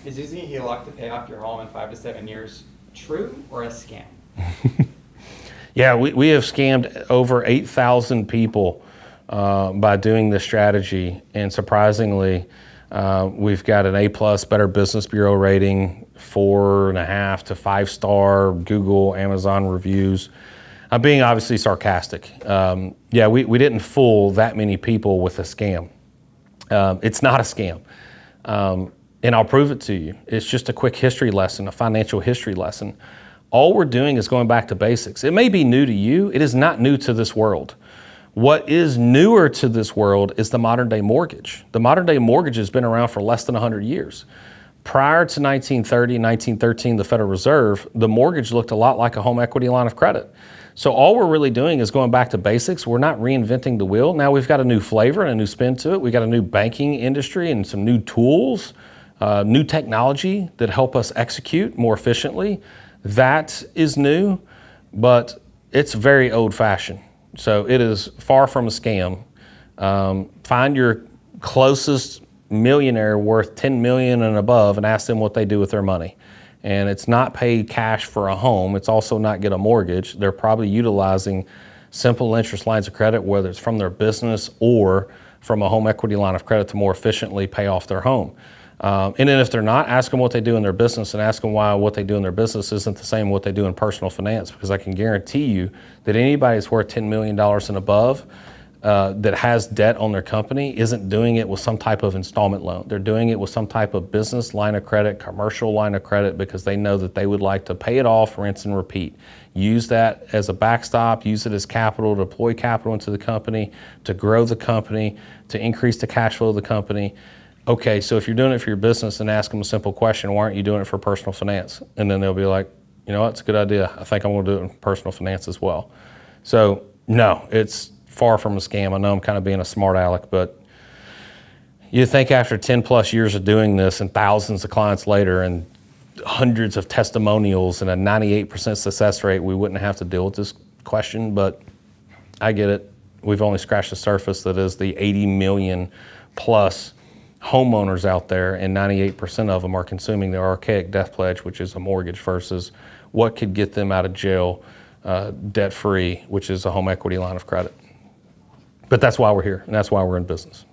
Is using a HELOC to pay off your home in 5 to 7 years true or a scam? Yeah, we have scammed over 8,000 people by doing this strategy, and surprisingly, we've got an A+ Better Business Bureau rating, 4.5 to 5-star Google, Amazon reviews. I'm being obviously sarcastic. Yeah, we didn't fool that many people with a scam. It's not a scam, and I'll prove it to you. It's just a quick history lesson, a financial history lesson. All we're doing is going back to basics. It may be new to you. It is not new to this world. What is newer to this world is the modern day mortgage. The modern day mortgage has been around for less than 100 years. Prior to 1930, 1913, the Federal Reserve, the mortgage looked a lot like a home equity line of credit. So all we're really doing is going back to basics. We're not reinventing the wheel. Now we've got a new flavor and a new spin to it. We've got a new banking industry and some new tools, new technology that help us execute more efficiently. That is new, but it's very old-fashioned. So it is far from a scam. Find your closest millionaire worth 10 million and above and ask them what they do with their money. And it's not pay cash for a home. It's also not get a mortgage. They're probably utilizing simple interest lines of credit, whether it's from their business or from a home equity line of credit to more efficiently pay off their home. And then if they're not, ask them what they do in their business and ask them why what they do in their business isn't the same what they do in personal finance, because I can guarantee you that anybody that's worth $10 million and above that has debt on their company isn't doing it with some type of installment loan. They're doing it with some type of business line of credit, commercial line of credit, because they know that they would like to pay it off, rinse and repeat. Use that as a backstop, use it as capital, deploy capital into the company, to grow the company, to increase the cash flow of the company. Okay, so if you're doing it for your business, then ask them a simple question: why aren't you doing it for personal finance? And then they'll be like, you know what, it's a good idea. I think I'm gonna do it in personal finance as well. So no, it's far from a scam. I know I'm kind of being a smart aleck, but you think after 10+ years of doing this and thousands of clients later and hundreds of testimonials and a 98% success rate, we wouldn't have to deal with this question, but I get it. We've only scratched the surface. That is the 80 million plus homeowners out there, and 98% of them are consuming the archaic death pledge, which is a mortgage, versus what could get them out of jail debt-free, which is a home equity line of credit. But that's why we're here, and that's why we're in business.